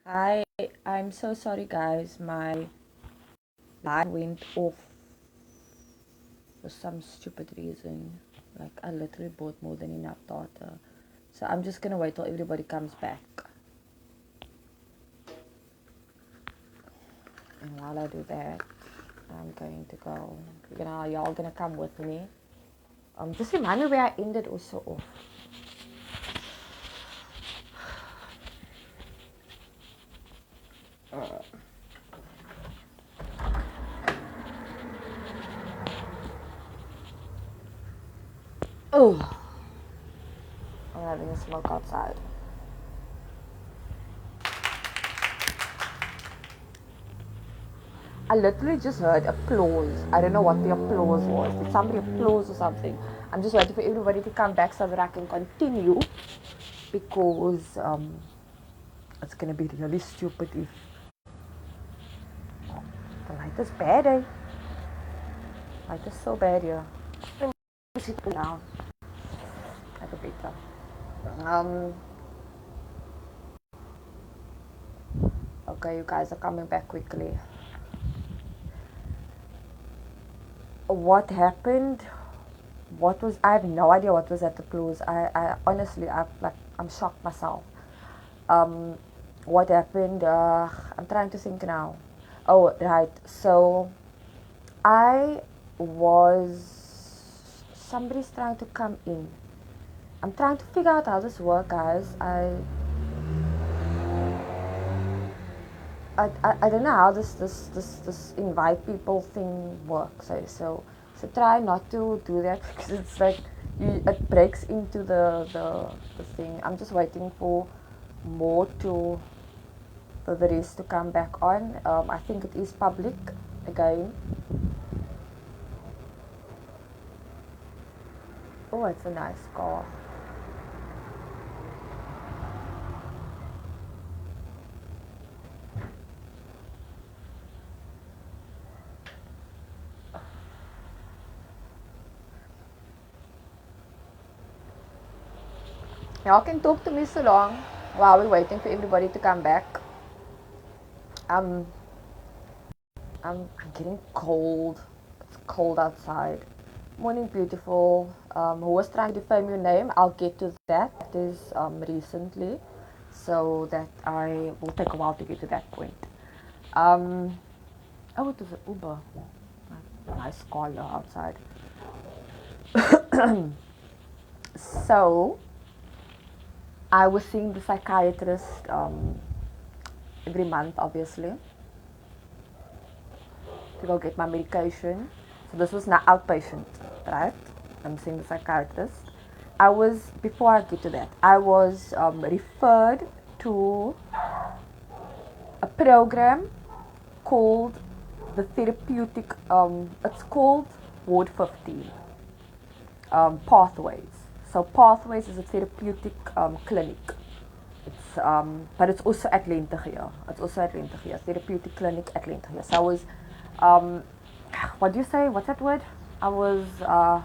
Hi, I'm so sorry, guys. My line went off for some stupid reason. Like, I literally bought more than enough data. So I'm just gonna wait till everybody comes back. And while I do that, I'm going to go. Y'all gonna come with me. Just remind me where I ended also off. Oh, I'm having a smoke outside. I literally just heard applause. I don't know what the applause was. Did somebody applause or something? I'm just waiting for everybody to come back so that I can continue because it's gonna be really stupid if the light is bad, eh? Light is so bad here. Let me sit down. Like a better. Um. Okay, you guys are coming back quickly. What happened? What was? I have no idea what was at the close. I honestly, I'm shocked myself. Um, what happened? I'm trying to think now. Oh, right. So I was. Somebody's trying to come in. I'm trying to figure out how this works, guys. I don't know how this invite people thing works. So try not to do that because it's like it breaks into the thing. I'm just waiting more to for the rest to come back on. I think it is public again. Oh, it's a nice car. Y'all can talk to me so long while we're waiting for everybody to come back. Um, I'm getting cold. It's cold outside. Morning, beautiful. Who was trying to defame your name? I'll get to that. That is recently, so that I will take a while to get to that point. Um, oh, it was an Uber. Nice car outside. So I was seeing the psychiatrist every month, obviously, to go get my medication. So this was not outpatient, right? I'm seeing the psychiatrist. Before I get to that, I was referred to a program called the therapeutic, it's called Ward 15, Pathways. So Pathways is a therapeutic clinic. But it's also at Lentegeur. It's also at Lentegeur, therapeutic clinic at Lentegeur. So um, what do you say? What's that word? I was, uh,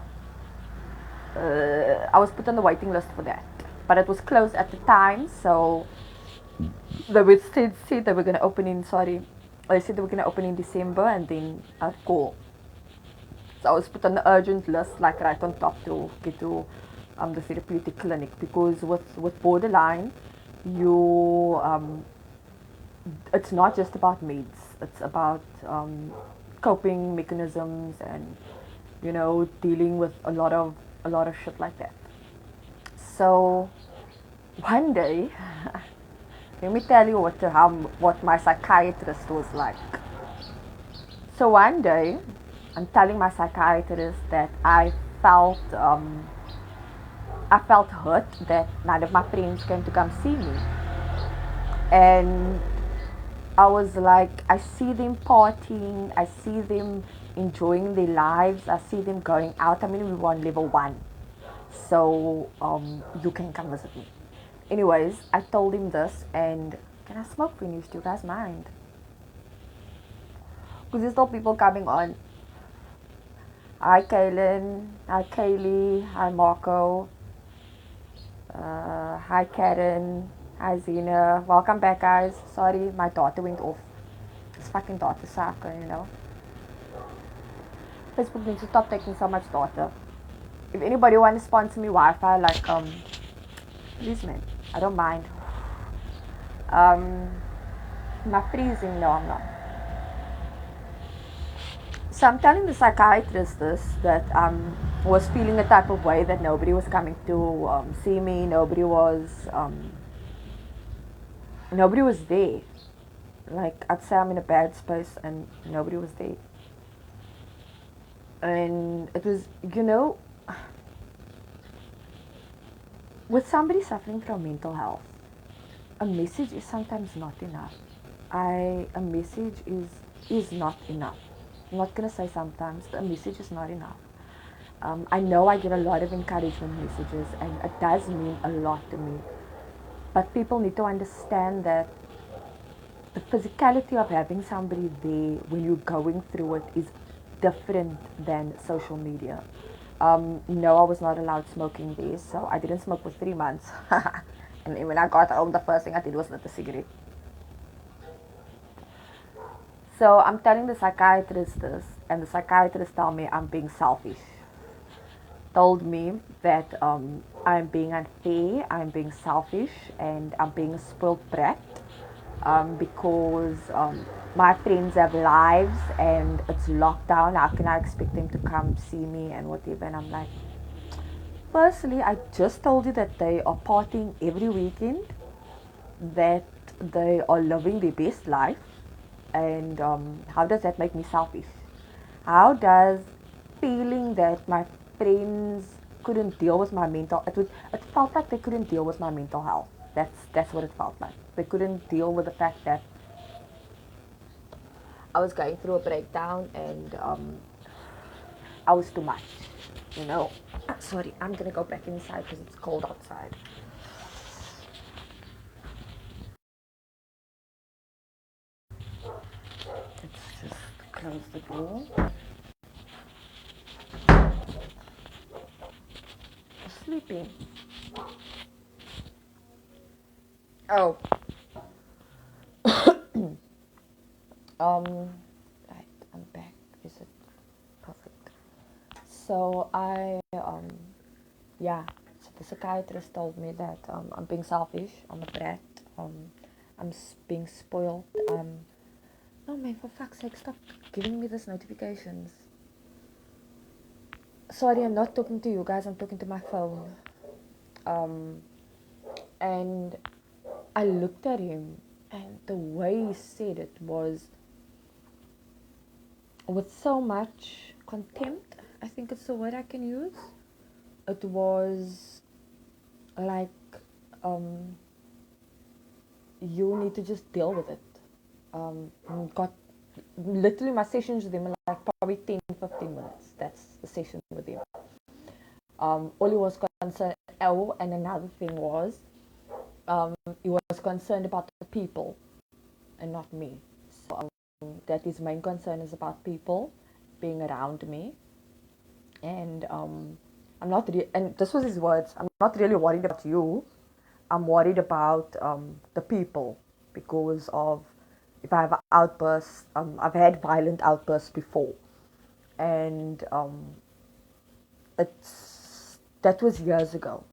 I was put on the waiting list for that, but it was closed at the time. So said they were going to open in. Sorry, they said they were going to open in December, and then I'd call. So I was put on the urgent list, like right on top to get to the therapeutic clinic because with borderline, you it's not just about meds. It's about coping mechanisms and dealing with a lot of shit like that. So one day, let me tell you what my psychiatrist was like. So one day, I'm telling my psychiatrist that I felt hurt that none of my friends came to come see me, and I was like, I see them partying, I see them enjoying their lives, I see them going out. I mean, we were on level 1, so you can come visit me. Anyways, I told him this, and can I smoke finish? Do you guys mind? Because there's still people coming on. Hi, Kaylin. Hi, Kaylee. Hi, Marco. Hi, Karen. Hi Zena, welcome back guys. Sorry, my daughter went off. This fucking daughter sucker, you know. Facebook needs to stop taking so much data. If anybody wants to sponsor me Wi-Fi, like please man, I don't mind. Um, am I freezing? No, I'm not. So I'm telling the psychiatrist this that was feeling a type of way that nobody was coming to see me. Nobody was there. Like I'd say I'm in a bad space and nobody was there. And it was, with somebody suffering from mental health, a message is sometimes not enough. A message is not enough. I'm not gonna say sometimes, but a message is not enough. I know I get a lot of encouragement messages, and it does mean a lot to me. But people need to understand that the physicality of having somebody there when you're going through it is different than social media. No, I was not allowed smoking there, so I didn't smoke for 3 months. And then when I got home, the first thing I did was lit a cigarette. So I'm telling the psychiatrist this, and the psychiatrist told me I'm being selfish. Told me that I'm being unfair, I'm being selfish, and I'm being a spoiled brat because my friends have lives and it's lockdown. How can I expect them to come see me and whatever? And I'm like, firstly, I just told you that they are partying every weekend, that they are living their best life, and how does that make me selfish? How does feeling that my friends couldn't deal with my mental it felt like they couldn't deal with my mental health. That's what it felt like. They couldn't deal with the fact that I was going through a breakdown and I was too much, you know. Sorry, I'm gonna go back inside because it's cold outside. Let's just close the door. Sleeping. Oh, right, I'm back. Is it perfect? So yeah. So the psychiatrist told me that I'm being selfish. I'm a brat. Um, I'm being spoiled. No man, for fuck's sake, stop giving me these notifications. Sorry, I'm not talking to you guys. I'm talking to my phone. Um, and I looked at him, and the way he said it was with so much contempt. I think it's the word I can use. It was like, um, you need to just deal with it. Got literally my sessions with him are like probably 10-15 minutes. That's the session with him. All he was concerned. Oh, and another thing was, he was concerned about the people and not me. So that his main concern is about people being around me, and and this was his words. I'm not really worried about you. I'm worried about the people because of if I have an outburst. I've had violent outbursts before, and that was years ago.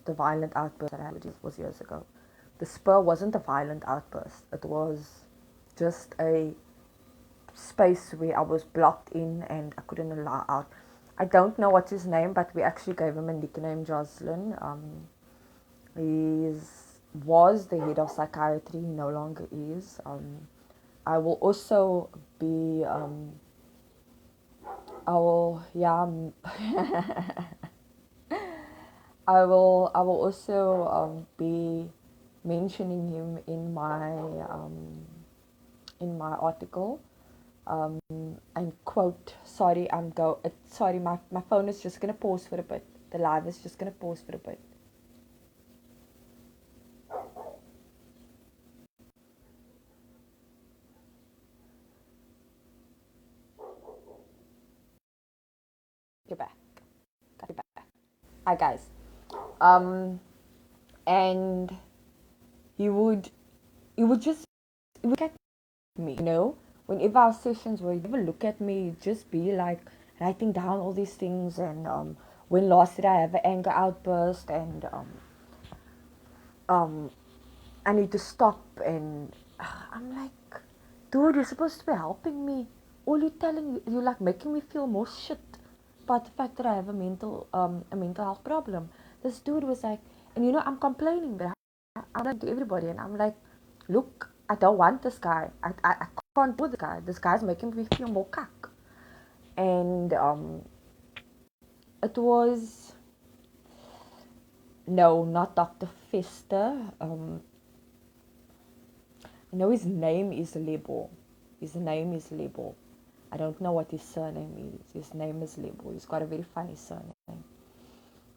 The violent outburst that I had was years ago. The spur wasn't a violent outburst. It was just a space where I was blocked in and I couldn't allow out. I don't know what's his name, but we actually gave him a nickname, Jocelyn. He was the head of psychiatry, he no longer is. I will also be, I will, yeah, I will also be mentioning him in my article. And quote, sorry, sorry, my phone is just gonna pause for a bit. The live is just gonna pause for a bit. Get back. Got you back. Hi guys. Um and he would just look at me, whenever our sessions were, he would look at me, just be like writing down all these things, and when last did I have an anger outburst, and um, I need to stop, and I'm like, dude, you're supposed to be helping me. All you're telling, you're like making me feel more shit about the fact that I have a mental health problem. This dude was like, and I'm complaining, but I'm like to everybody, and I'm like, look, I don't want this guy. I can't do this guy. This guy's making me feel more cuck. And it was, no, not Dr. Fester. His name is Lebo. His name is Lebo. I don't know what his surname is. His name is Lebo. He's got a very funny surname.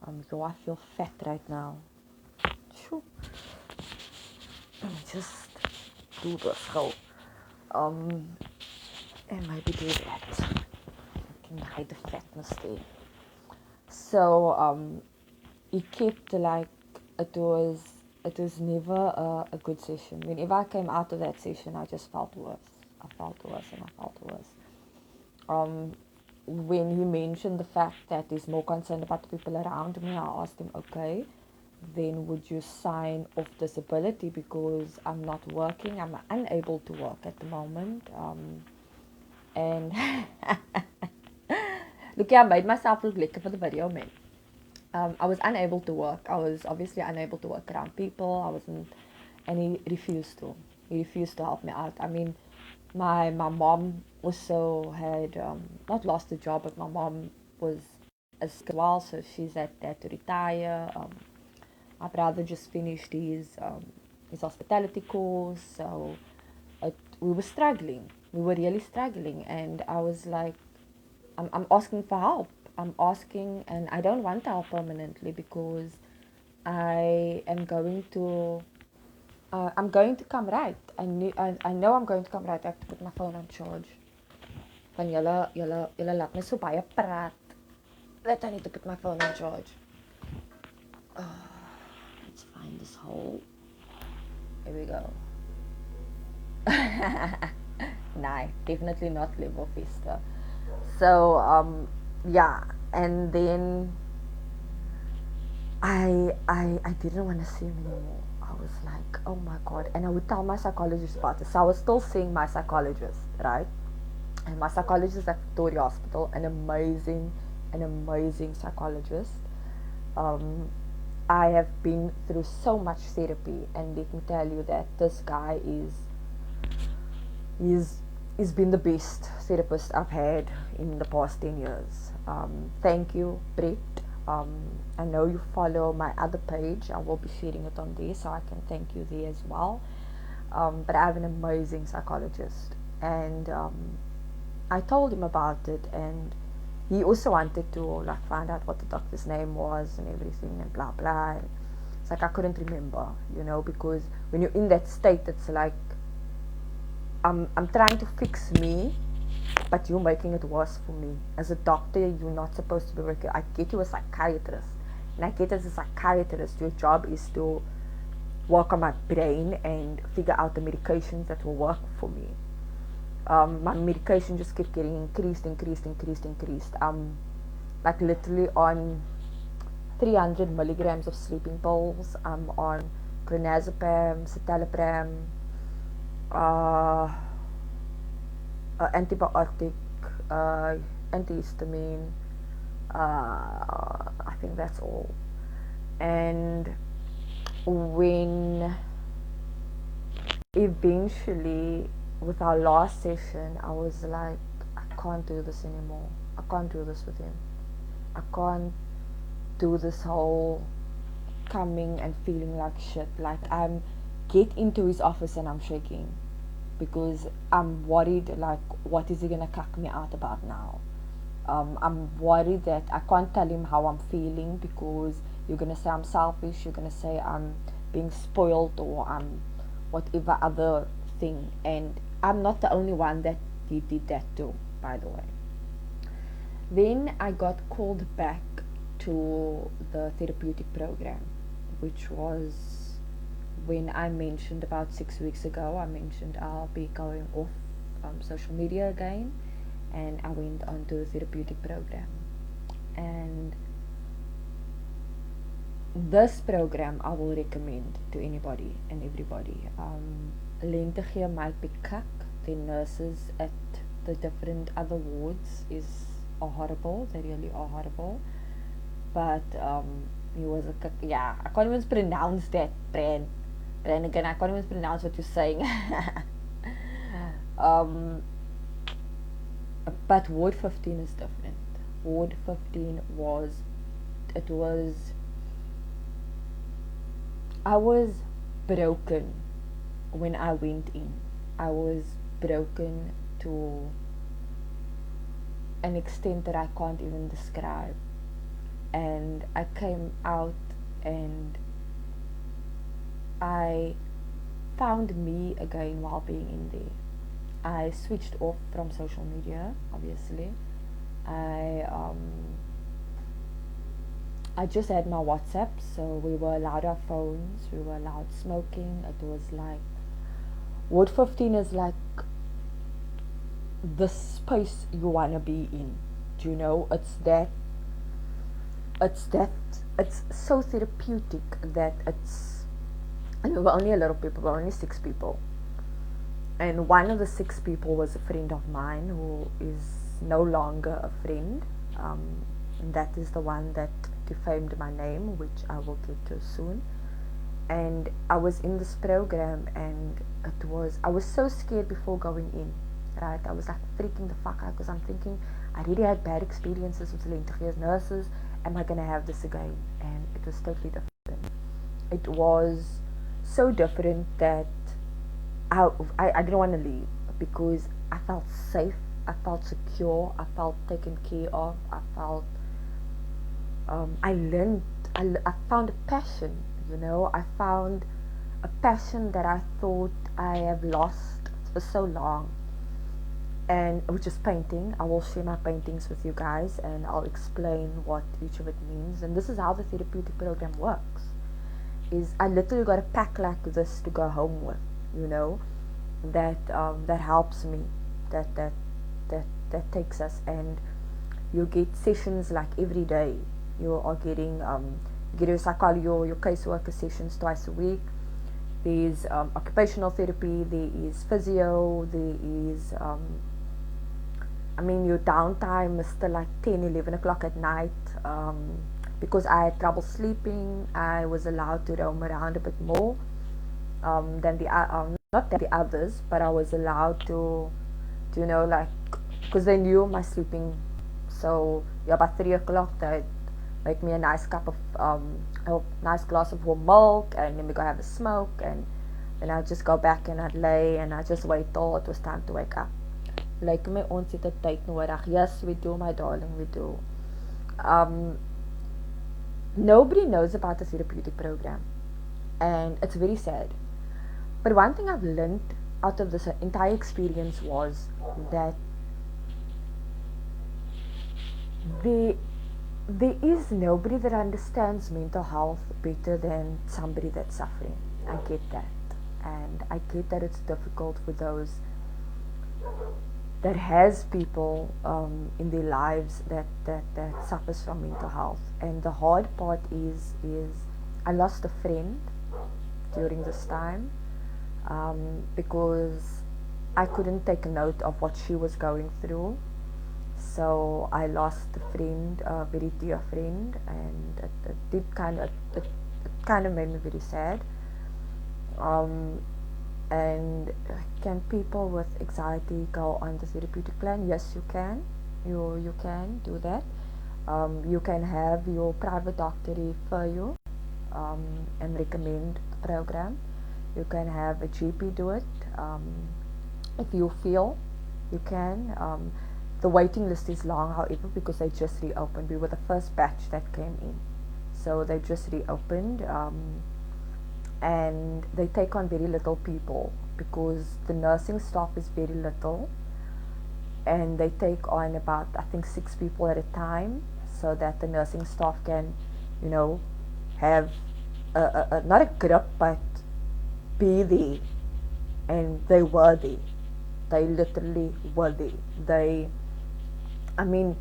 I feel fat right now. Shoo. Let me just do this whole, and maybe do that. I can hide the fatness there. So, he kept like, it was never a good session. Whenever I came out of that session, I just felt worse. I felt worse and I felt worse. When he mentioned the fact that he's more concerned about the people around me, I asked him, okay, then would you sign off disability because I'm not working, I'm unable to work at the moment. And look, I made myself look lekker for the video, man. I was unable to work. I was obviously unable to work around people. I wasn't, and he refused to. He refused to help me out. I mean, my mom also had not lost a job, but my mom was as well, so she's at to retire. My brother just finished his hospitality course, so we were struggling. We were really struggling, and I was like, I'm asking for help. I'm asking, and I don't want help permanently because I am going to. I'm going to come right. I know I'm going to come right. I have to put my phone on charge. Van julle laat my so baie praat that I need to put my phone on charge. Let's find this hole. Here we go. Nah, definitely not level Festa. So yeah, and then I didn't want to see him anymore. I was like, oh my god, and I would tell my psychologist about this. So I was still seeing my psychologist, right? And my psychologist at Victoria Hospital, an amazing psychologist. I have been through so much therapy, and let me tell you that this guy he's been the best therapist I've had in the past 10 years. Thank you, Brett. I know you follow my other page. I will be sharing it on there, so I can thank you there as well. But I have an amazing psychologist, and I told him about it, and he also wanted to like find out what the doctor's name was and everything, and blah blah. And it's like I couldn't remember, because when you're in that state, it's like I'm trying to fix me, but you're making it worse for me. As a doctor, you're not supposed to be working. I get you a psychiatrist, and I get as a psychiatrist, your job is to work on my brain and figure out the medications that will work for me. My medication just kept getting increased. Like literally on 300 milligrams of sleeping pills. I'm on clonazepam, citalopram, antibiotic, antihistamine. I think that's all. And when eventually, with our last session, I was like, I can't do this anymore. I can't do this with him. I can't do this whole coming and feeling like shit. Like I'm get into his office and I'm shaking because I'm worried, like, what is he gonna cuck me out about now? I'm worried that I can't tell him how I'm feeling because you're gonna say I'm selfish, you're gonna say I'm being spoiled, or I'm whatever other thing. And I'm not the only one that he did that to, by the way. Then I got called back to the therapeutic program, which was when I mentioned about 6 weeks ago, I mentioned I'll be going off social media again, and I went on to the therapeutic program. And this program I will recommend to anybody and everybody. Lente gee might be kak. The nurses at the different other wards are horrible. They really are horrible. But he was a kak. Yeah, I can't even pronounce that brand. Again, I can't even pronounce what you're saying. um, but Ward 15 is different. Ward 15 I was broken when I went in. I was broken to an extent that I can't even describe. And I came out and I found me again while being in there. I switched off from social media, obviously. I just had my WhatsApp, so we were allowed our phones, we were allowed smoking. It was like, Ward 15 is like the space you want to be in. Do you know? It's so therapeutic that and we were only a lot of people, we were only 6 people. And one of the 6 people was a friend of mine who is no longer a friend. And that is the one that defamed my name, which I will get to soon. And I was in this program, and I was so scared before going in, right? I was like freaking the fuck out, because I'm thinking, I really had bad experiences with Lentege's nurses. Am I going to have this again? And it was totally different. It was so different that I didn't want to leave, because I felt safe, I felt secure, I felt taken care of, I felt I found a passion, I found a passion that I thought I have lost for so long, and which is painting. I will share my paintings with you guys, and I'll explain what each of it means. And this is how the therapeutic program works, is I literally got a pack like this to go home with, that helps me, that takes us. And you get sessions like every day. You are getting your psychology, your caseworker sessions twice a week. There's occupational therapy, there is physio, there is your downtime is still like 10, 11 o'clock at night. Because I had trouble sleeping, I was allowed to roam around a bit more than not than the others, but I was allowed to because they knew my sleeping. So about 3 o'clock they'd make me a nice nice glass of warm milk, and then we go have a smoke, and then I'd just go back and I'd lay and I'd just wait till it was time to wake up. Like my ons het tyd nodig. Yes, we do, my darling, we do. Nobody knows about the therapeutic program, and it's very sad. But one thing I've learned out of this entire experience was that there is nobody that understands mental health better than somebody that's suffering. I get that, and I get that it's difficult for those that has people in their lives that suffers from mental health. And the hard part is I lost a friend during this time, because I couldn't take note of what she was going through. So I lost a friend, a very dear friend, and it kind of made me very sad. And can people with anxiety go on the therapeutic plan? Yes, you can. You can do that. You can have your private doctor refer you and recommend the program. You can have a GP do it if you feel you can. The waiting list is long, however, because they just reopened. We were the first batch that came in, so they just reopened. And they take on very little people because the nursing staff is very little, and they take on about, I think, 6 people at a time, so that the nursing staff can have not a grip, but be there, and they were there. They literally were there. I mean,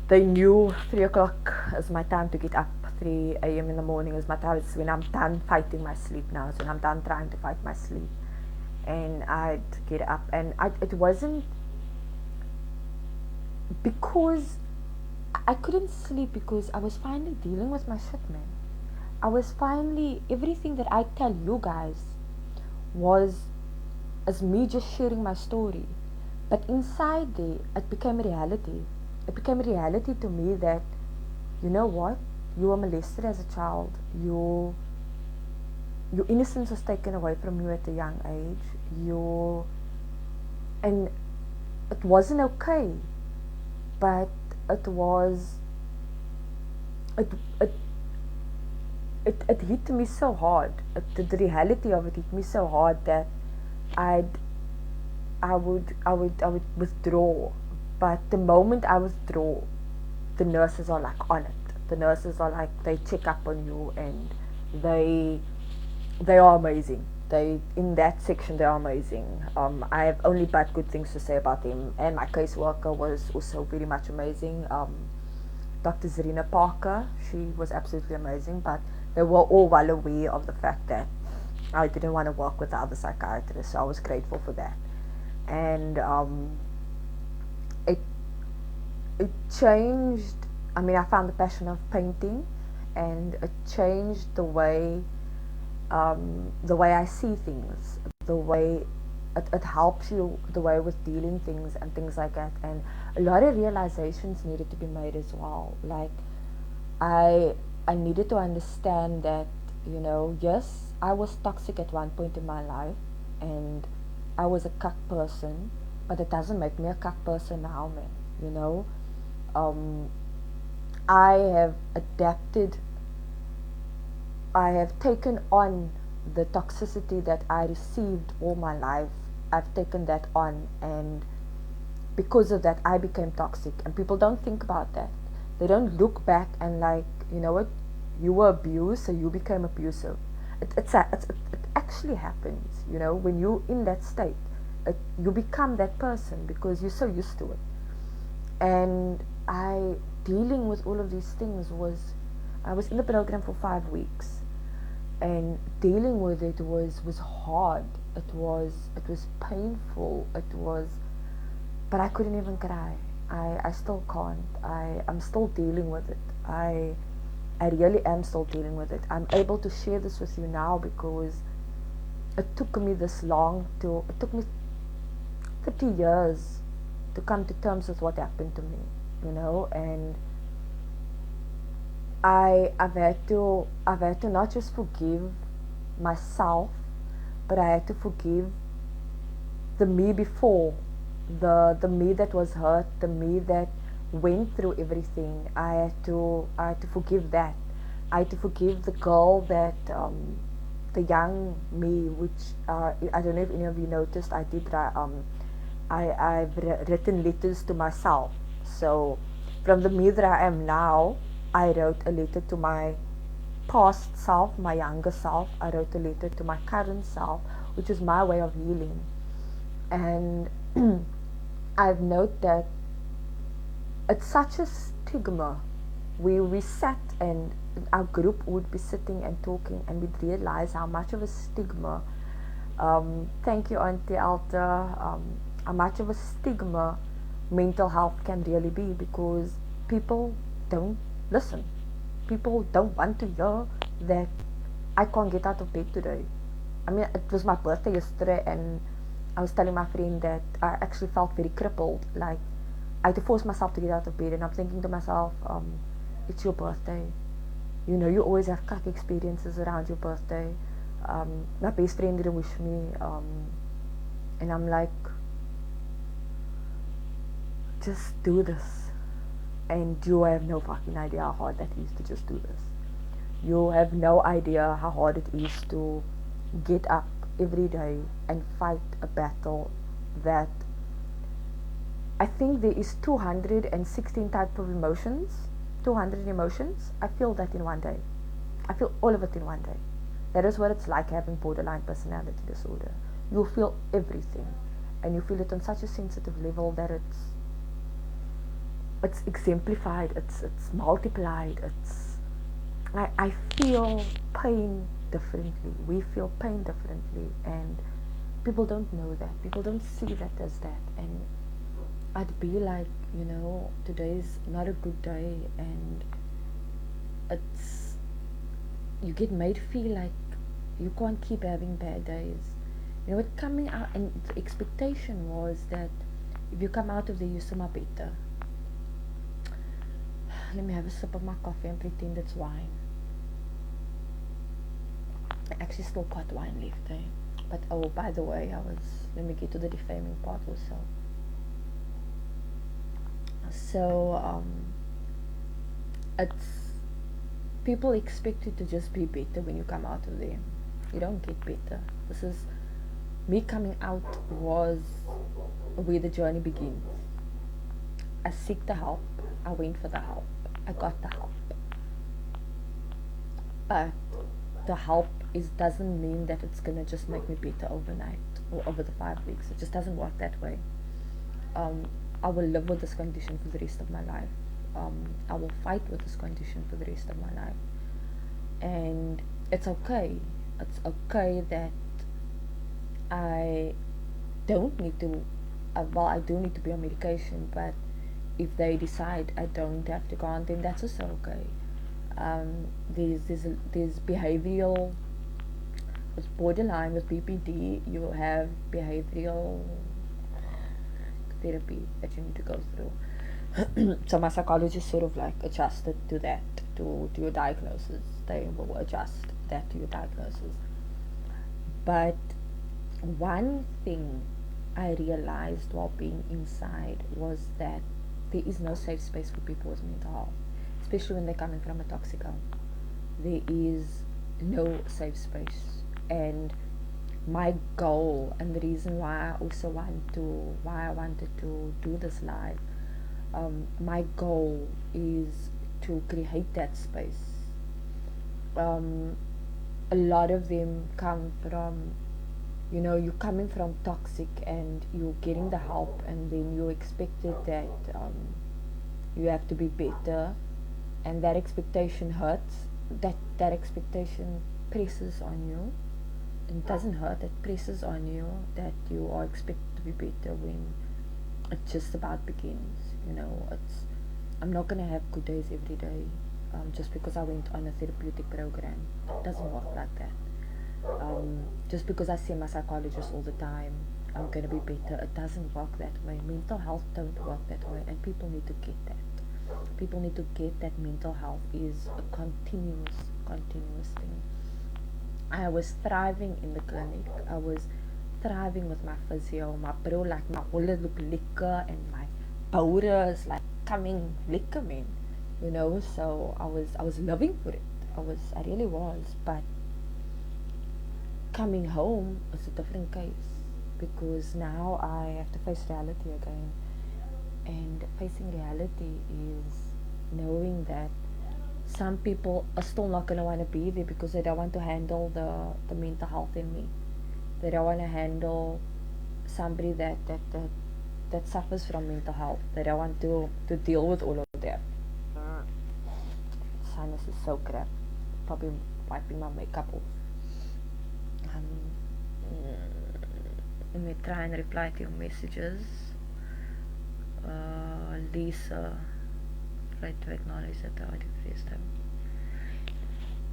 they knew 3 o'clock is my time to get up. 3 a.m. in the morning is my time. It's when I'm done fighting my sleep now. It's when I'm done trying to fight my sleep. And I'd get up, and it wasn't because I couldn't sleep, because I was finally dealing with my shit, man. I was finally, everything that I tell you guys was as me just sharing my story. But inside there, it became a reality. It became a reality to me that, you know what, you were molested as a child. Your innocence was taken away from you at a young age. And it wasn't okay, but it was, it hit me so hard. The reality of it hit me so hard that I would withdraw. But the moment I withdraw, the nurses are like on it. The nurses are like, they check up on you, and they are amazing. They, in that section, they are amazing. I have only but good things to say about them. And my caseworker was also very much amazing. Dr. Zarina Parker, she was absolutely amazing, but they were all well aware of the fact that I didn't want to work with the other psychiatrists, so I was grateful for that. And it changed. I mean, I found the passion of painting, and it changed the way I see things, the way it helps you, the way with dealing things and things like that. And a lot of realizations needed to be made as well. Like, I needed to understand that, you know, yes, I was toxic at one point in my life, and I was a cuck person, but it doesn't make me a cuck person now, man. You know, I have adapted. I have taken on the toxicity that I received all my life. I've taken that on, and because of that, I became toxic. And people don't think about that. They don't look back and like, you know what, you were abused, so you became abusive. It actually happens, you know, when you're in that state. You become that person because you're so used to it. And dealing with all of these things I was in the program for 5 weeks, and dealing with it was hard. It was painful. But I couldn't even cry. I still can't. I'm still dealing with it. I really am still dealing with it. I'm able to share this with you now because it took me this long it took me 30 years to come to terms with what happened to me, you know. And I've had to not just forgive myself, but I had to forgive the me before, the me that was hurt, the me that went through everything. I had to forgive that. I had to forgive the girl that the young me, which I don't know if any of you noticed, I did I've written letters to myself. So from the me that I am now, I wrote a letter to my past self, my younger self. I wrote a letter to my current self, which is my way of healing. And I've noted that it's such a stigma. We sat, and our group would be sitting and talking, and we'd realize how much of a stigma, thank you Auntie Alta, how much of a stigma mental health can really be, because people don't listen. People don't want to hear that I can't get out of bed today. I mean, it was my birthday yesterday, and I was telling my friend that I actually felt very crippled. Like, I had to force myself to get out of bed, and I'm thinking to myself, it's your birthday. You know, you always have crack experiences around your birthday. My best friend didn't wish me, and I'm like, just do this. And you have no fucking idea how hard that is to just do this. You have no idea how hard it is to get up every day and fight a battle that, I think there is 216 types of emotions, 200 emotions. I feel that in one day. I feel all of it in one day. That is what it's like having borderline personality disorder. You feel everything, and you feel it on such a sensitive level that it's exemplified, it's multiplied. I feel pain differently. We feel pain differently, and people don't know that. People don't see that as that. And I'd be like, today's not a good day, and it's you get made feel like you can't keep having bad days. It coming out, and the expectation was that if you come out of there, you're so much better. Let me have a sip of my coffee and pretend it's wine. I actually still got wine left, eh? But oh, by the way, let me get to the defaming part also. So, it's people expect you to just be better when you come out of there. You don't get better. This is me coming out was where the journey begins. I seek the help. I went for the help. I got the help. But the help doesn't mean that it's gonna just make me better overnight or over the 5 weeks. It just doesn't work that way. I will live with this condition for the rest of my life. I will fight with this condition for the rest of my life. And it's okay. It's okay that I don't need to, I do need to be on medication, but if they decide I don't have to go on, then that's also okay. There's behavioral, with borderline, with BPD, you have behavioral therapy that you need to go through. So my psychologist sort of like adjusted to that, to your diagnosis. They will adjust that to your diagnosis. But one thing I realized while being inside was that there is no safe space for people with mental health, especially when they're coming from a toxic home. There is no safe space. And my goal, and the reason why I wanted to do this live, my goal is to create that space. A lot of them come from, you're coming from toxic and you're getting the help, and then you expected that you have to be better, and that expectation hurts. That expectation presses on you. It doesn't hurt, it presses on you that you are expected to be better when it just about begins. I'm not gonna have good days every day just because I went on a therapeutic program. It doesn't work like that. Just because I see my psychologist all the time, I'm gonna be better. It doesn't work that way. Mental health don't work that way, and people need to get that. People need to get that mental health is a continuous thing. I was thriving in the clinic. I was thriving with my physio. My bro, like, my holle look lekker, and my powder is like coming lekker, man. So I was living for it. I really was. But coming home is a different case, because now I have to face reality again. And facing reality is knowing that some people are still not going to want to be there because they don't want to handle the mental health in me. They don't want to handle somebody that suffers from mental health. They don't want to deal with all of that. Sinus is so crap. Probably wiping my makeup off. Let me try and reply to your messages. Lisa, try to acknowledge that I depressed him.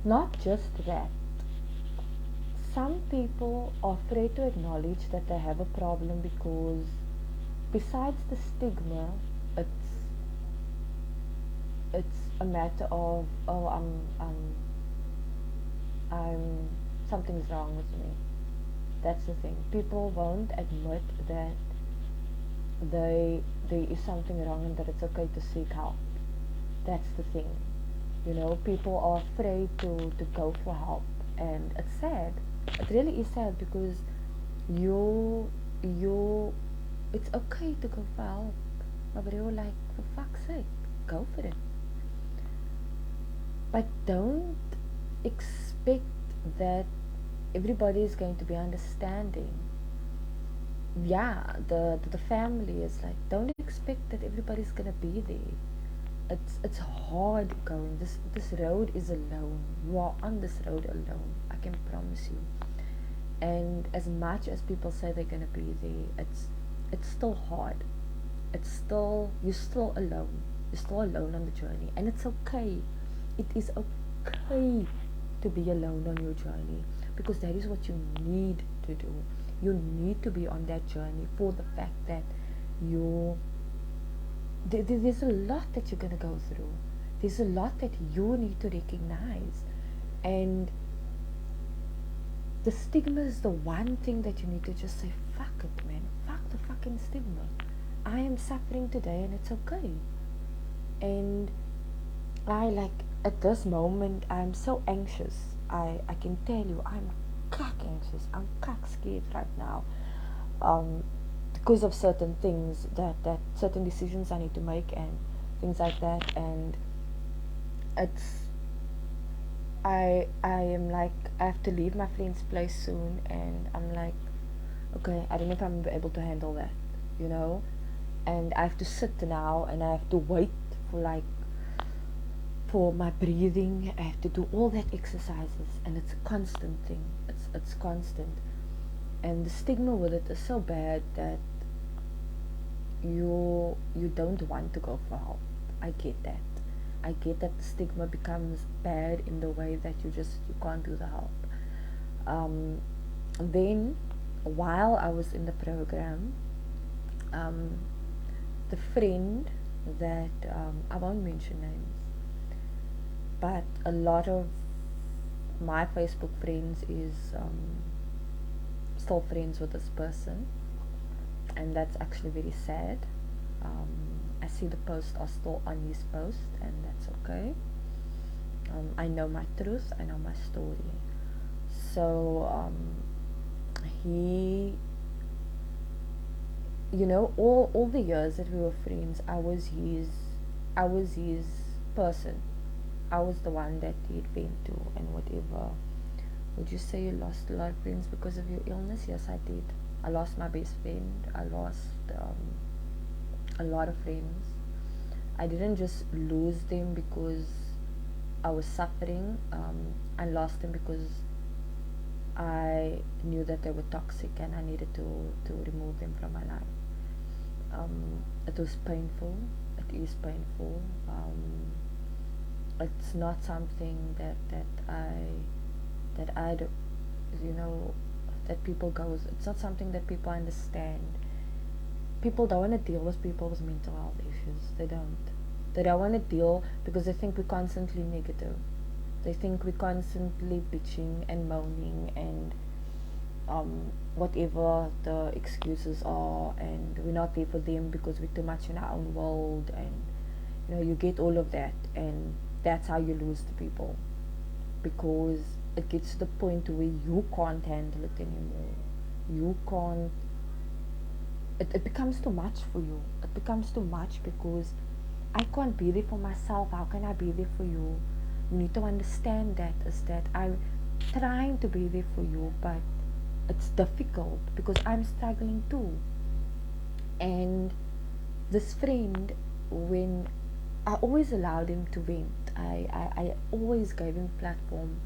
Not just that. Some people are afraid to acknowledge that they have a problem because, besides the stigma, it's a matter of, I'm something's wrong with me. That's the thing. People won't admit that there is something wrong and that it's okay to seek help. That's the thing. People are afraid to go for help, and it's sad. It really is sad, because it's okay to go for help. But you're like, for fuck's sake, go for it. But don't expect that everybody is going to be understanding. Yeah, the family is like, don't expect that everybody's gonna be there. It's hard going. This road is alone. You are on this road alone. I can promise you. And as much as people say they're gonna be there, it's still hard. It's still, you're still alone. You're still alone on the journey, and it's okay. It is okay to be alone on your journey, because that is what you need to do. You need to be on that journey for the fact that you there's a lot that you're gonna go through. There's a lot that you need to recognize, and the stigma is the one thing that you need to just say, fuck it, man. Fuck the fucking stigma. I am suffering today, and it's okay. And I, like, at this moment, I'm so anxious. I can tell you, I'm cuck anxious. I'm cuck scared right now. Because of certain things that certain decisions I need to make and things like that. And it's, I am like, I have to leave my friend's place soon, and I'm like, okay, I don't know if I'm able to handle that, you know? And I have to sit now, and I have to wait for, like, for my breathing. I have to do all that exercises, and it's a constant thing. It's constant. And the stigma with it is so bad that you don't want to go for help. I get that. I get that the stigma becomes bad in the way that you can't do the help. Then, while I was in the program, the friend that I won't mention names, but a lot of my Facebook friends is still friends with this person, and that's actually very sad. I see the posts are still on his post, and that's okay. I know my truth, I know my story. So he, you know, all the years that we were friends, I was his person. I was the one that he'd been to and whatever. Would you say you lost a lot of friends because of your illness? Yes, I did. I lost my best friend. I lost a lot of friends. I didn't just lose them because I was suffering. I lost them because I knew that they were toxic, and I needed to remove them from my life. It was painful. It is painful. It's not something that I do, you know, that people goes. It's not something that people understand. People don't want to deal with people with mental health issues. They don't. They don't want to deal because they think we're constantly negative. They think we're constantly bitching and moaning and whatever the excuses are, and we're not there for them because we're too much in our own world, and you know, you get all of that, and that's how you lose the people, because it gets to the point where you can't handle it anymore. You can't, it becomes too much for you. It becomes too much because I can't be there for myself. How can I be there for you? You need to understand that is that I'm trying to be there for you, but it's difficult because I'm struggling too. And this friend, when I always allowed him to vent, I always gave him platform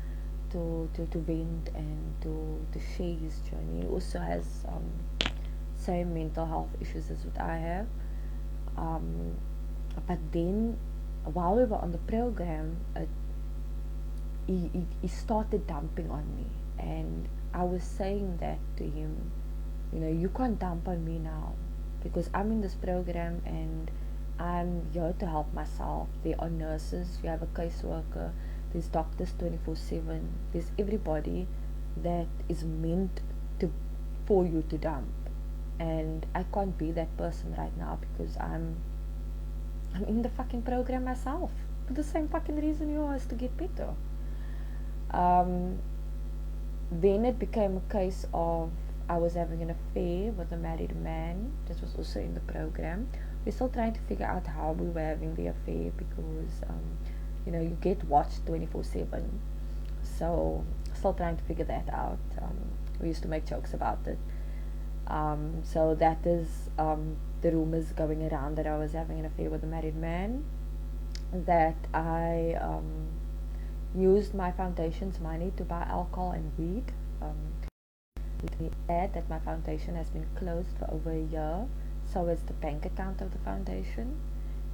to vent and to share his journey. He also has same mental health issues as what I have. But then, while we were on the program, he started dumping on me, and I was saying that to him, you know, you can't dump on me now because I'm in this program and I'm here to help myself. There are nurses, you have a caseworker, there's doctors 24/7, there's everybody that is meant to for you to dump, and I can't be that person right now because I'm in the fucking program myself for the same fucking reason you are, is to get better. Then it became a case of I was having an affair with a married man that was also in the program. We're still trying to figure out how we were having the affair because you know, you get watched 24/7. So still trying to figure that out. We used to make jokes about it. So that is the rumors going around that I was having an affair with a married man, that I used my foundation's money to buy alcohol and weed. Let me add that my foundation has been closed for over a year, so is the bank account of the foundation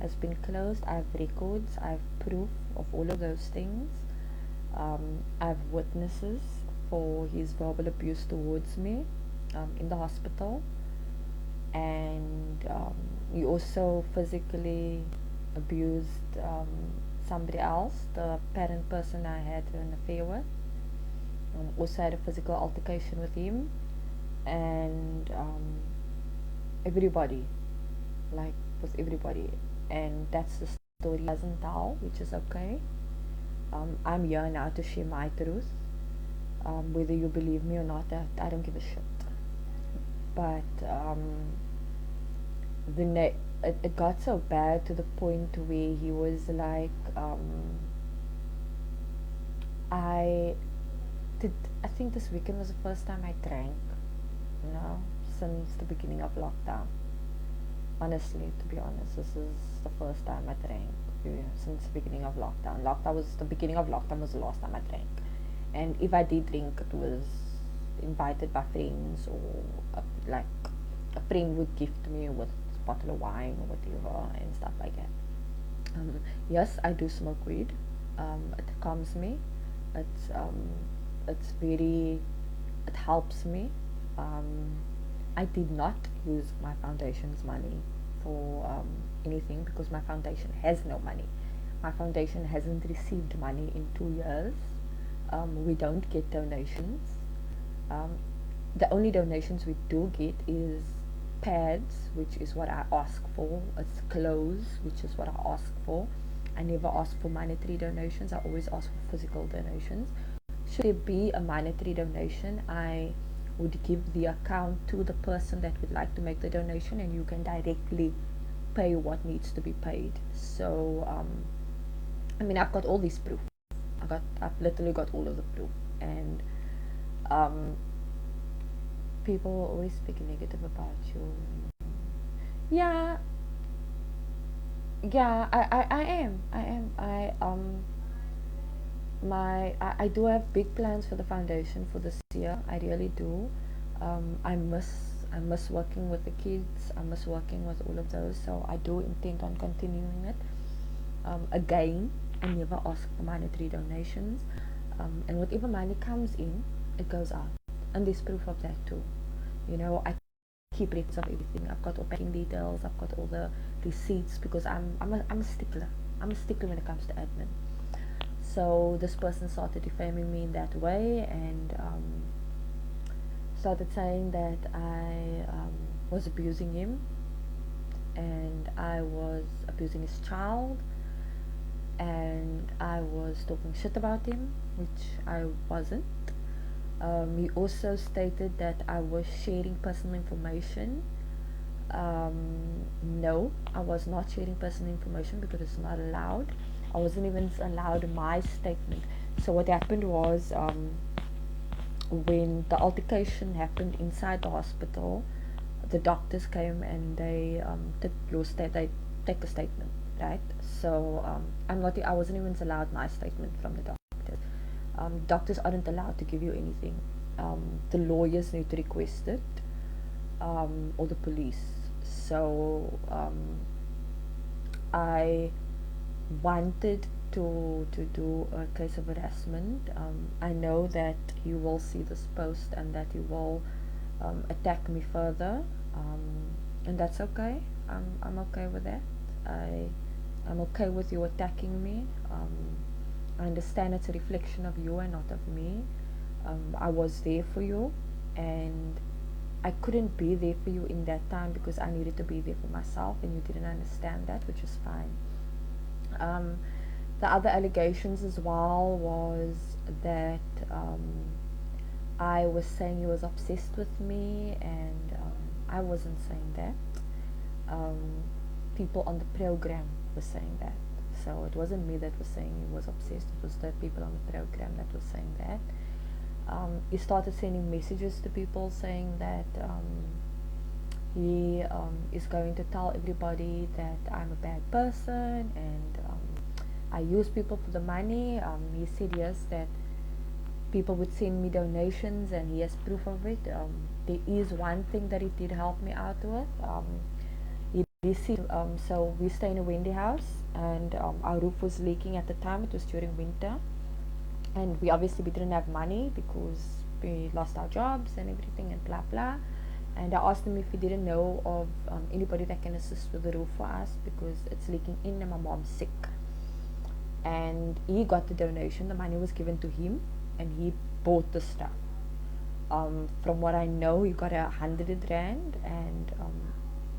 has been closed. I have records, I have proof of all of those things. I have witnesses for his verbal abuse towards me in the hospital, and he also physically abused somebody else, the parent person I had an affair with. Also had a physical altercation with him, and everybody, like with everybody, and that's the story he doesn't tell, which is okay. I'm here now to share my truth. Whether you believe me or not, I don't give a shit. But it got so bad to the point where he was like, I think this weekend was the first time I drank, since the beginning of lockdown. Honestly, to be honest, this is the first time I drank since the beginning of lockdown. The beginning of lockdown was the last time I drank. And if I did drink, it was invited by friends, or like a friend would gift me with a bottle of wine or whatever and stuff like that. Yes, I do smoke weed. It calms me. It helps me. I did not use my foundation's money for anything, because my foundation has no money. My foundation hasn't received money in 2 years. We don't get donations. The only donations we do get is pads, which is what I ask for. It's clothes, which is what I ask for. I never ask for monetary donations. I always ask for physical donations. Should there be a monetary donation, I would give the account to the person that would like to make the donation, and you can directly pay what needs to be paid. So I've got all this proof. I've literally got all of the proof, and people always speak negative about you. Yeah, I am. I do have big plans for the foundation for this year. I really do. I miss working with the kids. I miss working with all of those. So I do intend on continuing it. Again, I never ask for monetary donations, and whatever money comes in, it goes out, and there's proof of that too. I keep records of everything. I've got all packing details. I've got all the receipts, because I'm a stickler. I'm a stickler when it comes to admin. So this person started defaming me in that way, and started saying that I was abusing him, and I was abusing his child, and I was talking shit about him, which I wasn't. He also stated that I was sharing personal information. No, I was not sharing personal information, because it's not allowed. I wasn't even allowed my statement. So what happened was, when the altercation happened inside the hospital, the doctors came and they take a statement, right? So I wasn't even allowed my statement from the doctors. Doctors aren't allowed to give you anything. The lawyers need to request it, or the police. So I wanted to do a case of harassment. I know that you will see this post and that you will attack me further, and that's okay. I'm okay with that. I'm okay with you attacking me. I understand it's a reflection of you and not of me. I was there for you, and I couldn't be there for you in that time because I needed to be there for myself, and you didn't understand that, which is fine. The other allegations as well was that I was saying he was obsessed with me, and I wasn't saying that. People on the program were saying that. So it wasn't me that was saying he was obsessed, it was the people on the program that was saying that. he started sending messages to people saying that he is going to tell everybody that I'm a bad person and I use people for the money. He said yes, that people would send me donations and he has proof of it. There is one thing that he did help me out with. He received, so we stay in a windy house and our roof was leaking at the time. It was during winter and we didn't have money because we lost our jobs and everything and blah blah. And I asked him if he didn't know of anybody that can assist with the roof for us because it's leaking in and my mom's sick. And he got the donation. The money was given to him and he bought the stuff. From what I know, he got 100 rand and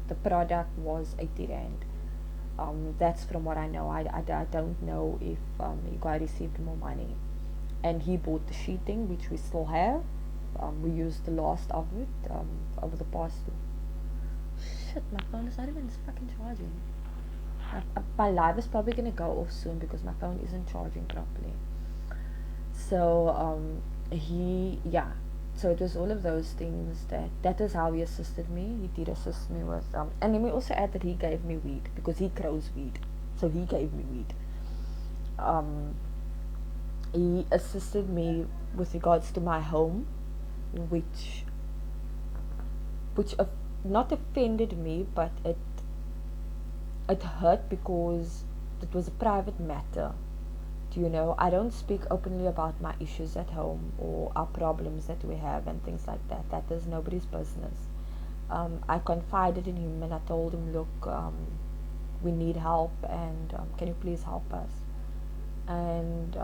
the product was 80 rand. That's from what I know. I don't know if he got received more money. And he bought the sheeting, which we still have. We used the last of it over the past. Shit, my phone is not even fucking charging. My live is probably gonna go off soon because my phone isn't charging properly. So so it was all of those things that is how he assisted me. He did assist me with and let me also add that he gave me weed because he grows weed, so he gave me weed. He assisted me with regards to my home, which not offended me, but it hurt because it was a private matter. You know, I don't speak openly about my issues at home or our problems that we have and things like that. That is nobody's business. I confided in him and I told him, look, we need help and can you please help us? And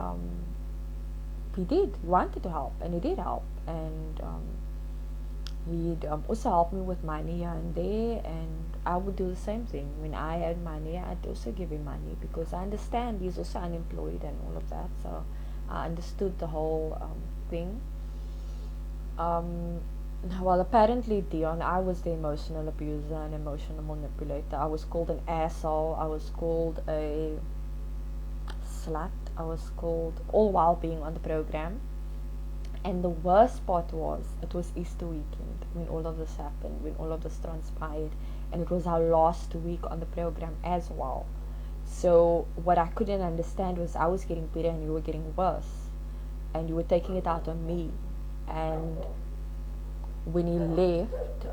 he did. He wanted to help and he did help. And he'd also help me with money here and there, and I would do the same thing. When I had money, I'd also give him money because I understand he's also unemployed and all of that. So I understood the whole thing. Well, apparently, Dion, I was the emotional abuser and emotional manipulator. I was called an asshole. I was called a slut. I was called all while being on the program. And the worst part was, it was Easter weekend when all of this happened, when all of this transpired, and it was our last week on the program as well. So what I couldn't understand was I was getting better and you were getting worse, and you were taking it out on me. And when he left,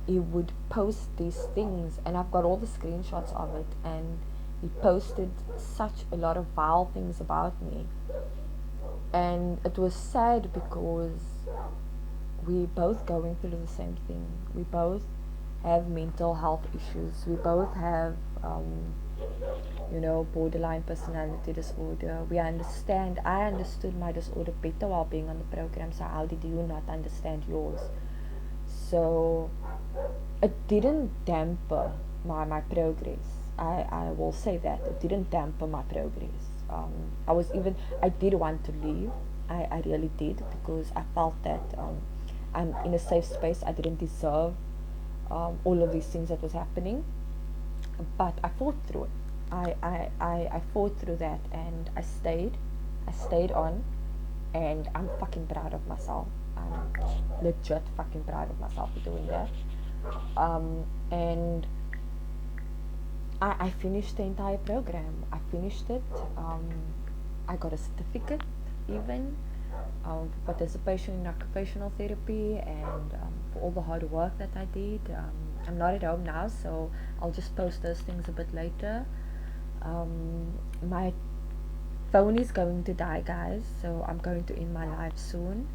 he would post these things, and I've got all the screenshots of it, and he posted such a lot of vile things about me. And it was sad because we both going through the same thing. We both have mental health issues. We both have, borderline personality disorder. I understood my disorder better while being on the program, so how did you not understand yours? So it didn't damper my progress. I will say that. It didn't damper my progress. I did want to leave. I really did because I felt that I'm in a safe space. I didn't deserve all of these things that was happening. But I fought through it. I fought through that and I stayed on, and I'm fucking proud of myself. I'm legit fucking proud of myself for doing that. And I finished the entire program. I finished it. I got a certificate even for participation in occupational therapy and for all the hard work that I did. I'm not at home now, so I'll just post those things a bit later. My phone is going to die, guys, so I'm going to end my live soon.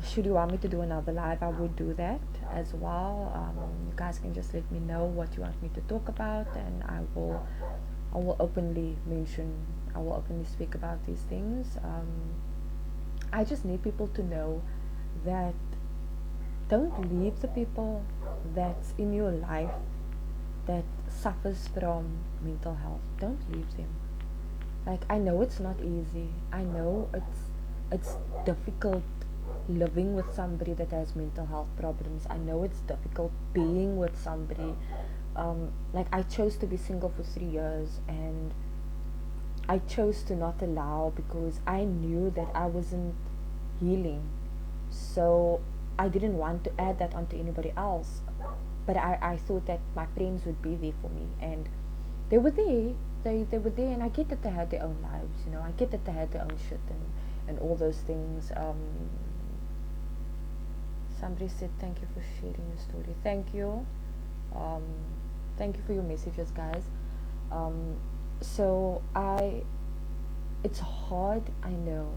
Should you want me to do another live, I would do that as well. You guys can just let me know what you want me to talk about, and I will openly speak about these things. I just need people to know that don't leave the people that's in your life that suffers from mental health. Don't leave them. Like, I know it's not easy. I know it's difficult living with somebody that has mental health problems. I know it's difficult being with somebody. Like, I chose to be single for 3 years, and I chose to not allow because I knew that I wasn't healing. So I didn't want to add that onto anybody else. But I thought that my friends would be there for me, and they were there. They were there, and I get that they had their own lives, you know. I get that they had their own shit and all those things. Somebody said thank you for sharing your story. Thank you. Um, Thank you for your messages, guys. Um, so it's hard, I know,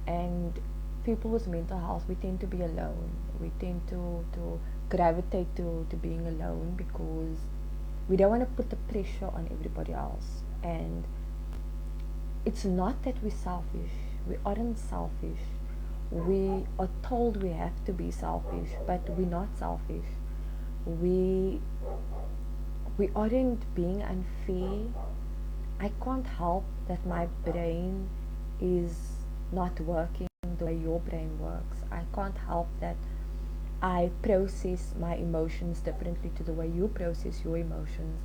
and people with mental health, we tend to be alone. We tend to gravitate to being alone because we don't want to put the pressure on everybody else. And it's not that we're selfish. We aren't selfish. We are told we have to be selfish, but we're not selfish. We we aren't being unfair. I can't help that my brain is not working the way your brain works. I can't help that I process my emotions differently to the way you process your emotions.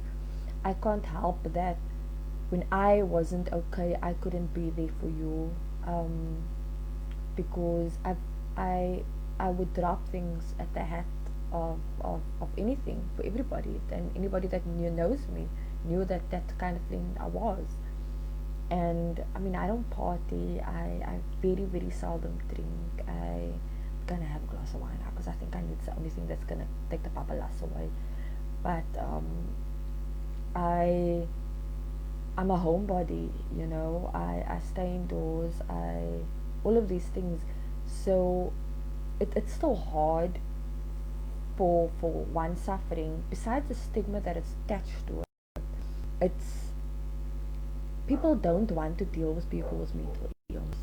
I can't help that when I wasn't okay, I couldn't be there for you, um, because I I would drop things at the hat of anything for everybody, and anybody that knows me knew that that kind of thing I was. And I mean, I don't party. I very very seldom drink. I gonna have a glass of wine now because I think I need the only thing that's gonna take the papalas away. But I I'm a homebody, you know. I stay indoors. I all of these things. So it's still hard for one suffering. Besides the stigma that is attached to it, it's people don't want to deal with people with mental illness.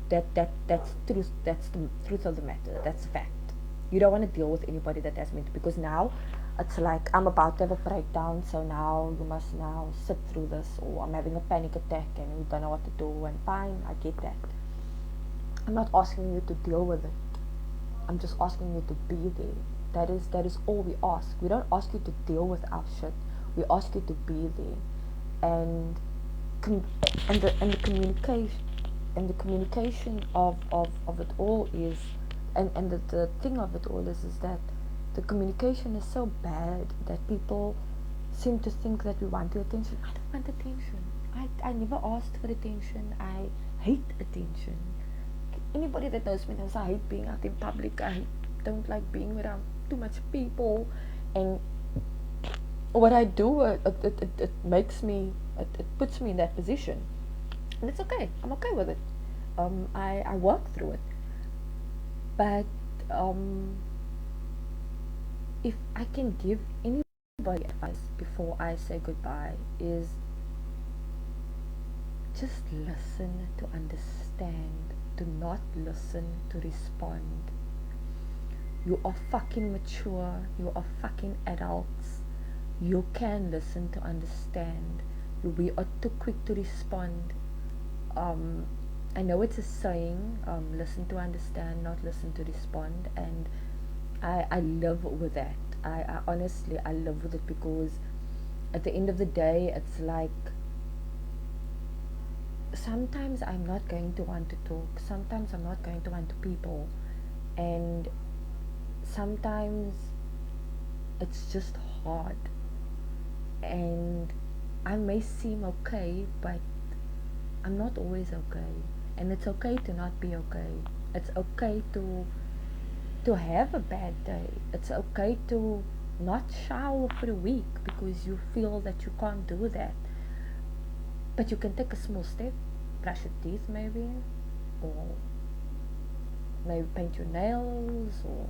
That's truth. That's the truth of the matter. That's fact. You don't want to deal with anybody that has mental, because now it's like I'm about to have a breakdown, so now you must now sit through this, or I'm having a panic attack and we don't know what to do. And fine, I get that. I'm not asking you to deal with it. I'm just asking you to be there. That is all we ask. We don't ask you to deal with our shit. We ask you to be there, and com- and the communication of it all is, and the thing of it all is that the communication is so bad that people seem to think that we want the attention. I don't want attention. I never asked for attention. I hate attention. Anybody that knows me knows I hate being out in public. I don't like being around too much people, and what I do, it makes me, it puts me in that position, and it's okay. I'm okay with it. I work through it, but um, if I can give anybody advice before I say goodbye, is just listen to understand. Do not listen to respond. You are fucking mature. You are fucking adults. You can listen to understand. We are too quick to respond. Um, I know it's a saying, listen to understand, not listen to respond, and I live with that. I honestly, I live with it because at the end of the day, it's like sometimes I'm not going to want to talk, sometimes I'm not going to want to people, and sometimes it's just hard, and I may seem okay, but I'm not always okay, and it's okay to not be okay. It's okay to have a bad day. It's okay to not shower for a week because you feel that you can't do that. But you can take a small step, brush your teeth maybe, or maybe paint your nails, or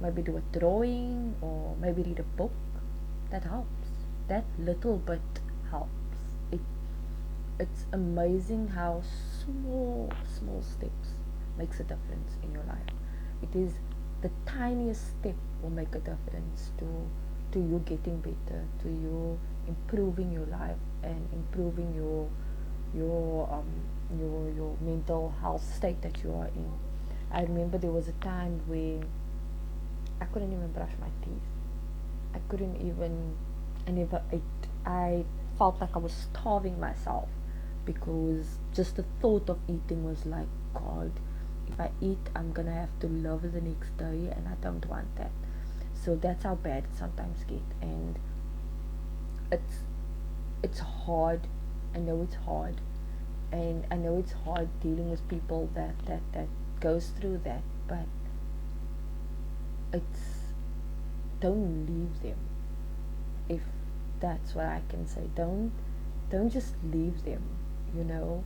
maybe do a drawing, or maybe read a book. That helps. That little bit helps. It it's amazing how small steps makes a difference in your life. It is the tiniest step will make a difference to you getting better, to you improving your life and improving your mental health state that you are in. I remember there was a time where I couldn't even brush my teeth. I couldn't even, I never ate. I felt like I was starving myself because just the thought of eating was like, God, if I eat, I'm gonna have to live the next day, and I don't want that. So that's how bad it sometimes get, and it's it's hard. I know it's hard, and I know it's hard dealing with people that goes through that, but it's, don't leave them. If that's what I can say, don't just leave them. You know,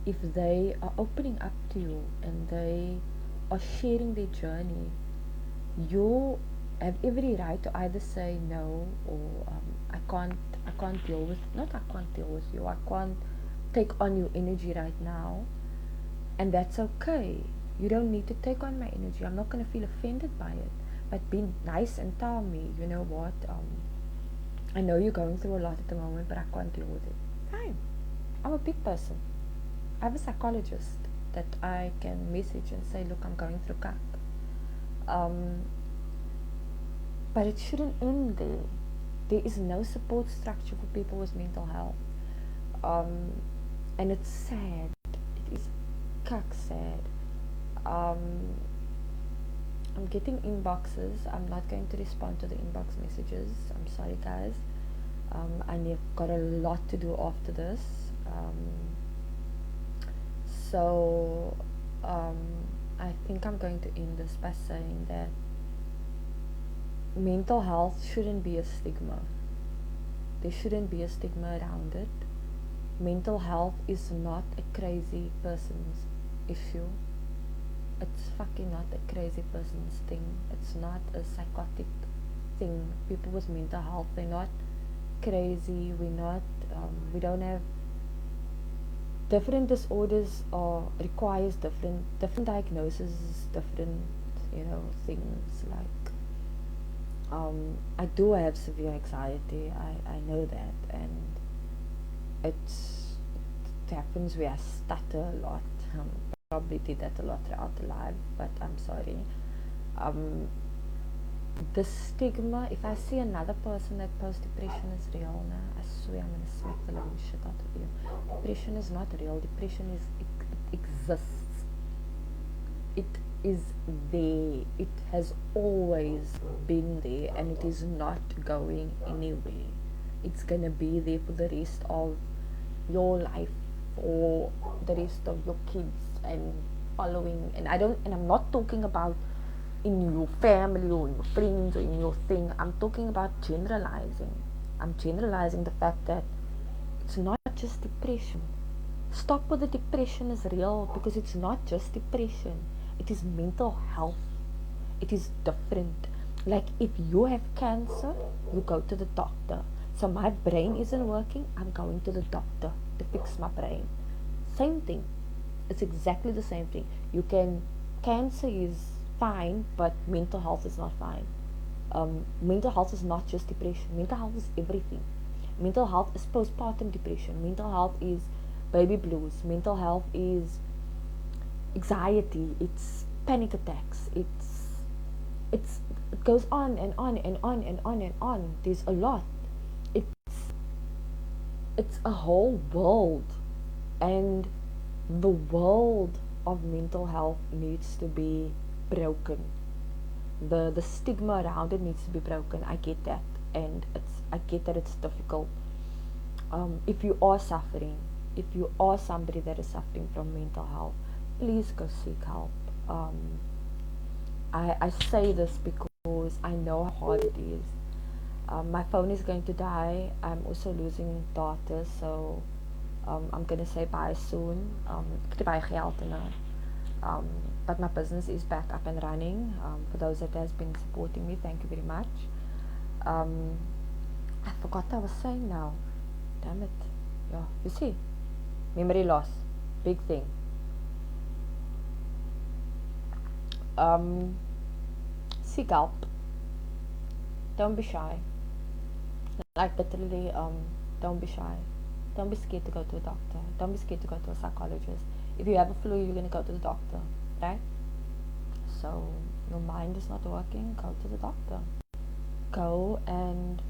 if they are opening up to you and they are sharing their journey, you have every right to either say no, or I can't deal with, not I can't deal with you, I can't take on your energy right now, and that's okay. You don't need to take on my energy. I'm not going to feel offended by it, but be nice and tell me, you know what, I know you're going through a lot at the moment, but I can't deal with it. Fine. I'm a big person. I have a psychologist that I can message and say, look, I'm going through CAC. But it shouldn't end there. There is no support structure for people with mental health. And it's sad. It is CAC sad. I'm getting inboxes. I'm not going to respond to the inbox messages. I'm sorry, guys. I've got a lot to do after this. So I think I'm going to end this by saying that mental health shouldn't be a stigma. There shouldn't be a stigma around it. Mental health is not a crazy person's issue. It's fucking not a crazy person's thing. It's not a psychotic thing. People with mental health, they're not crazy. We're not, we don't have, different disorders requires different diagnoses, different, things like, I do have severe anxiety. I know that, and it happens where I stutter a lot. Probably did that a lot throughout the life, but I'm sorry. The stigma, if I see another person that post-depression is real, I swear I'm gonna smack the living shit out of you. Depression is not real. Depression it exists. It is there. It has always been there, and it is not going anywhere. It's gonna be there for the rest of your life, for the rest of your kids and following. And I'm not talking about in your family or in your friends or in your thing. I'm talking about generalizing. I'm generalizing the fact that it's not just depression. Stop with the depression is real, because it's not just depression. It is mental health. It is different. Like, if you have cancer, you go to the doctor. So my brain isn't working, I'm going to the doctor to fix my brain. Same thing. It's exactly the same thing. Cancer is fine, but mental health is not fine. Mental health is not just depression. Mental health is everything. Mental health is postpartum depression. Mental health is baby blues. Mental health is anxiety. It's panic attacks. It goes on and on and on and on and on. There's a lot. It's a whole world, and the world of mental health needs to be broken. The stigma around it needs to be broken. I get that, and I get that it's difficult. If you are suffering, if you are somebody that is suffering from mental health, please go seek help. I say this because I know how hard it is. My phone is going to die. I'm also losing data, so I'm going to say bye soon. But my business is back up and running. For those that has been supporting me, thank you very much. I forgot what I was saying now. Damn it. Yeah, you see, memory loss, big thing. Seek help. Don't be shy. Like literally, don't be shy. Don't be scared to go to a doctor. Don't be scared to go to a psychologist. If you have a flu, you're gonna go to the doctor, right? So your mind is not working, go to the doctor. Go, and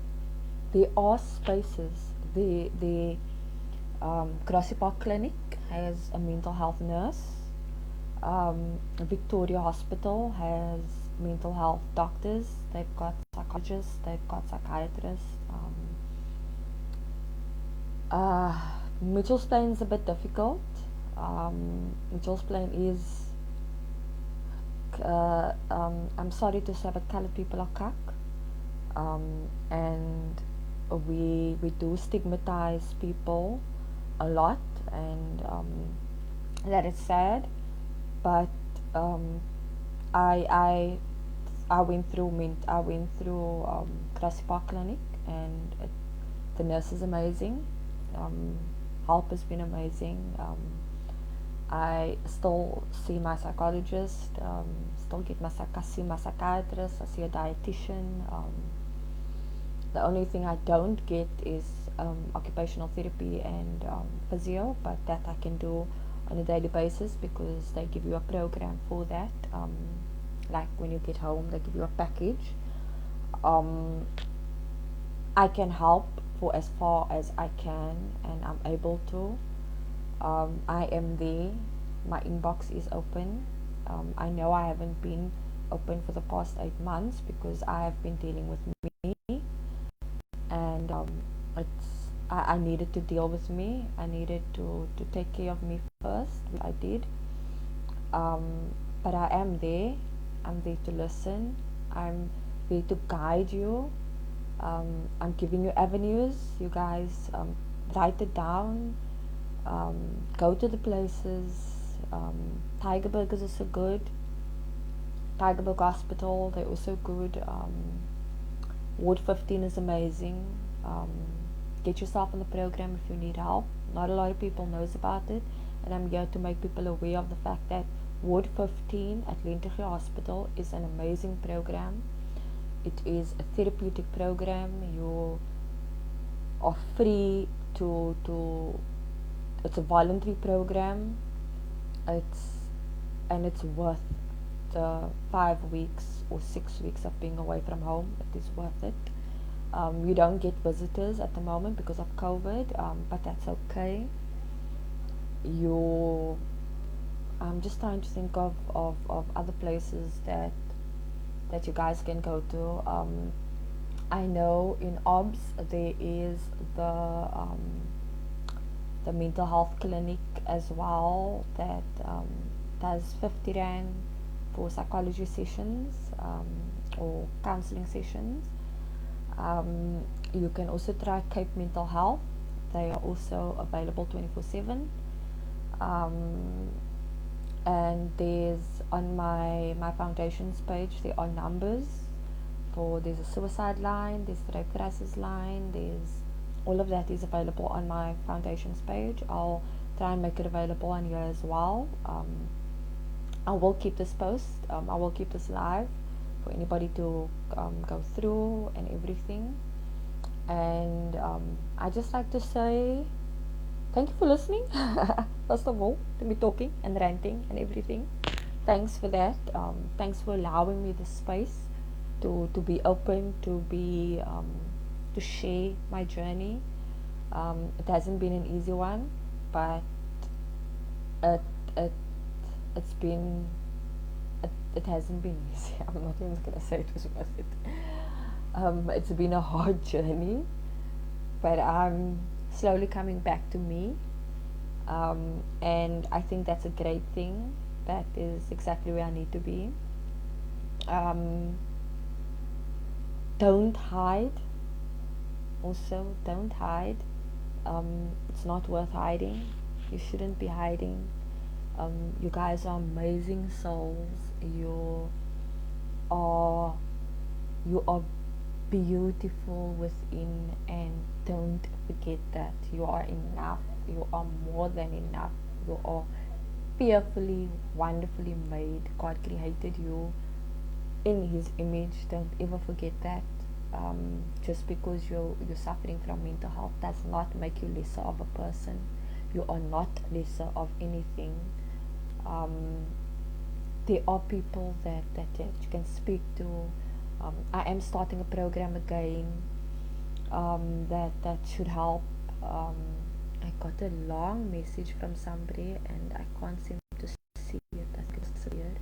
there are spaces. Grassy Park Clinic has a mental health nurse. Victoria Hospital has mental health doctors. They've got psychologists. They've got psychiatrists. Mitchell's Plain is a bit difficult. Mitchell's Plain is, I'm sorry to say, but colored people are cuck. And we do stigmatize people a lot, and that is sad. But um, I I I went through Grassy Park Clinic, and the nurse is amazing. Um, Help has been amazing. I still see my psychologist, still get see my psychiatrist, I see a dietitian. The only thing I don't get is occupational therapy and physio, but that I can do on a daily basis because they give you a program for that. Like when you get home, they give you a package. I can help for as far as I can, and I'm able to. I am there. My inbox is open. I know I haven't been open for the past 8 months because I have been dealing with me, and I needed to deal with me. I needed to take care of me first, which I did. But I am there. I'm there to listen. I'm there to guide you. I'm giving you avenues. You guys write it down. Go to the places. Tiger Burgers are so good. Tigerberg Hospital, they're also good. Ward 15 is amazing. Get yourself on the program if you need help. Not a lot of people knows about it, and I'm here to make people aware of the fact that Ward 15 at Lentegeur Hospital is an amazing program. It is a therapeutic program. You are free to it's a voluntary program. It's worth the 5 weeks or 6 weeks of being away from home. It is worth it. You don't get visitors at the moment because of COVID, but that's okay. I'm just trying to think of other places that you guys can go to. I know in OBS there is the mental health clinic as well that does 50 rand for psychology sessions or counseling sessions. You can also try Cape Mental Health. They are also available 24/7. And there's on my foundation's page there are numbers there's a suicide line, there's the rape crisis line, there's all of that is available on my foundation's page. I'll try and make it available on here as well. I will keep this post, I will keep this live for anybody to go through and everything. And I just like to say thank you for listening. First of all, to me talking and ranting and everything. Thanks for that. Thanks for allowing me the space to be open, to be to share my journey. It hasn't been an easy one, but it it it's been it hasn't been easy. I'm not even gonna say it was worth it. It's been a hard journey, but I'm slowly coming back to me, and I think that's a great thing. That is exactly where I need to be. Don't hide. Also, don't hide. It's not worth hiding. You shouldn't be hiding. You guys are amazing souls. Are you are beautiful within, and don't forget that you are enough. You are more than enough. You are fearfully, wonderfully made. God created you in His image. Don't ever forget that. Just because you're suffering from mental health does not make you lesser of a person. You are not lesser of anything. There are people that you can speak to. I am starting a program again that should help I got a long message from somebody and I can't seem to see it. I think it's disappeared.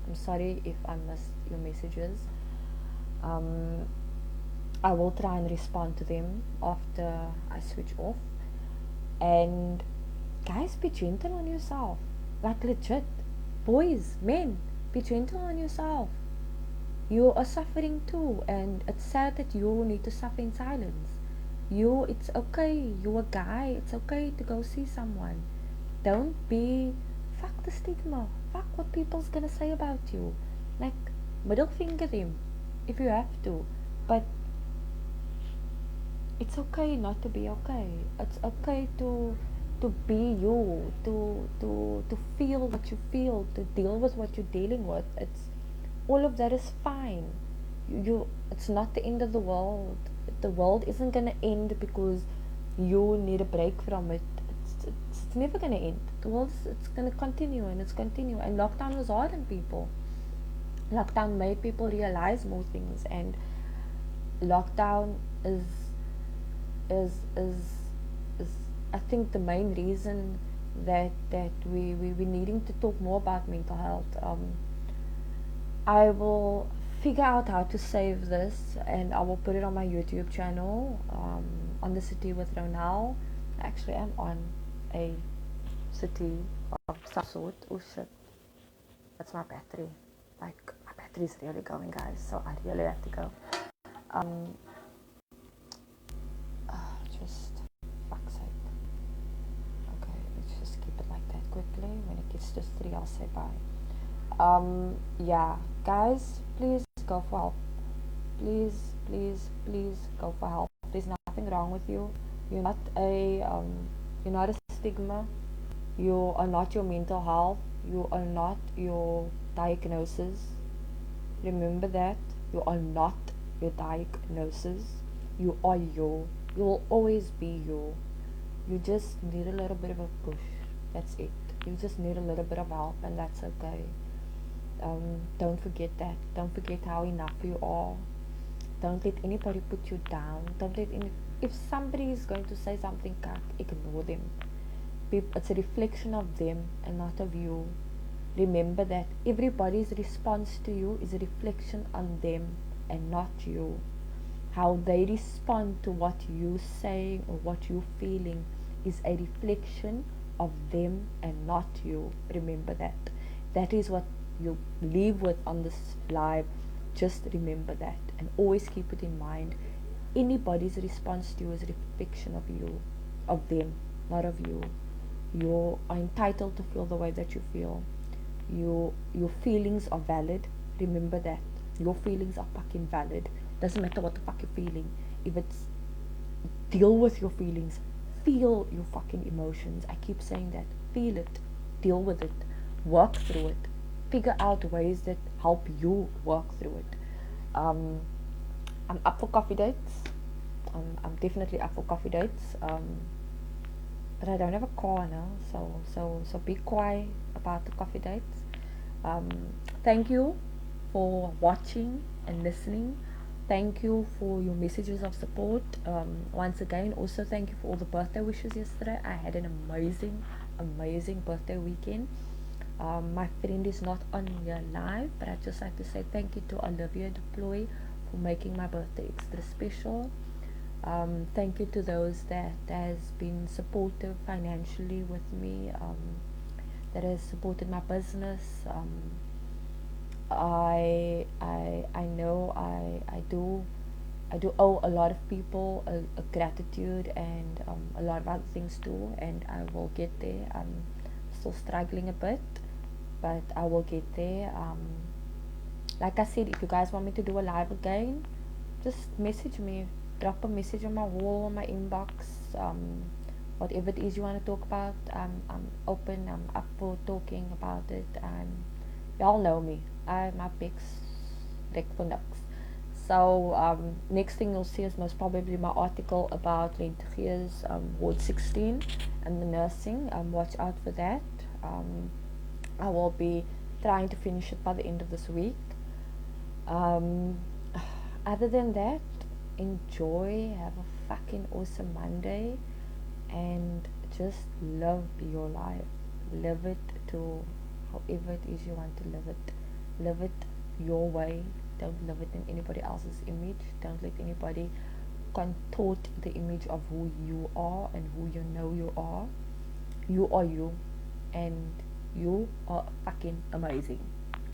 I'm sorry if I missed your messages. I will try and respond to them after I switch off. And guys, be gentle on yourself. Like legit. Boys, men, be gentle on yourself. You are suffering too, and it's sad that you need to suffer in silence. It's okay. You're a guy. It's okay to go see someone. Don't be. Fuck the stigma. Fuck what people's gonna say about you. Like, middle finger them if you have to. But it's okay not to be okay. It's okay to be you, to feel what you feel, to deal with what you're dealing with. It's all of that is fine. You it's not the end of the world. The world isn't gonna end because you need a break from it. It's never gonna end. The world it's gonna continue and it's continue. And lockdown was hard on people. Lockdown made people realize more things, and lockdown is is is I think the main reason that we needing to talk more about mental health. I will figure out how to save this and I will put it on my YouTube channel, on the City with Ronal. Actually, I'm on a city of some sort. Oh shit, that's my battery. Like, my battery is really going, guys, so I really have to go. Um, just fuck's sake. Okay, let's just keep it like that quickly. When it gets to 3, I'll say bye. Yeah, guys, please go for help. Please, please, please go for help. There's nothing wrong with you. You're not you're not a stigma. You are not your mental health. You are not your diagnosis. Remember that. You are not your diagnosis. You are you. You will always be you. You just need a little bit of a push. That's it. You just need a little bit of help, and that's okay. Don't forget that. Don't forget how enough you are. Don't let anybody put you down. Don't let any. If somebody is going to say something, ignore them. It's a reflection of them and not of you. Remember that everybody's response to you is a reflection on them and not you. How they respond to what you saying or what you feeling is a reflection of them and not you. Remember that. That is what you live with on this live. Just remember that and always keep it in mind. Anybody's response to you is a reflection of you, of them, not of you. You are entitled to feel the way that you feel. Your feelings are valid. Remember that. Your feelings are fucking valid. Doesn't matter what the fuck you're feeling. If it's deal with your feelings. Feel your fucking emotions. I keep saying that. Feel it. Deal with it. Work through it. Figure out ways that help you work through it. I'm up for coffee dates. I'm definitely up for coffee dates. But I don't have a car now, so be quiet about the coffee dates. Thank you for watching and listening. Thank you for your messages of support. Once again, also thank you for all the birthday wishes yesterday. I had an amazing birthday weekend. My friend is not on your live, but I'd just like to say thank you to Olivia Deploy for making my birthday extra special. Thank you to those that has been supportive financially with me, that has supported my business. I know I do owe a lot of people a gratitude and a lot of other things too, and I will get there. I'm still struggling a bit, but I will get there. Like I said, if you guys want me to do a live again, just message me. Drop a message on my wall, on my inbox. Whatever it is you want to talk about, I'm open. I'm up for talking about it. Y'all know me. My pics, Rick for Nux. So next thing you'll see is most probably my article about Lentige's Ward 16 and the nursing. Watch out for that. I will be trying to finish it by the end of this week. Other than that, enjoy, have a fucking awesome Monday, and just live your life. Live it to however it is you want to live it. Live it your way. Don't live it in anybody else's image. Don't let anybody contort the image of who you are and who you know you are. You are you, and you are fucking amazing.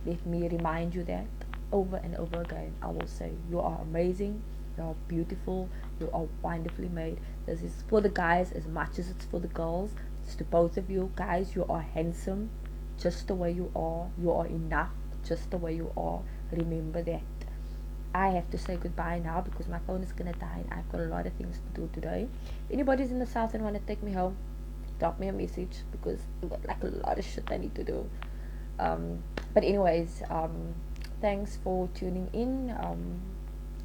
Let me remind you that over and over again. I will say, you are amazing, you are beautiful, you are wonderfully made. This is for the guys as much as it's for the girls. It's to both of you guys. You are handsome just the way you are. You are enough just the way you are. Remember that. I have to say goodbye now because my phone is gonna die and I've got a lot of things to do today. If anybody's in the south and want to take me home, drop me a message because I've got like a lot of shit I need to do. But anyways, thanks for tuning in.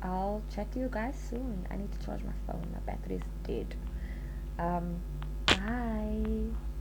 I'll chat to you guys soon. I need to charge my phone. My battery is dead. Bye.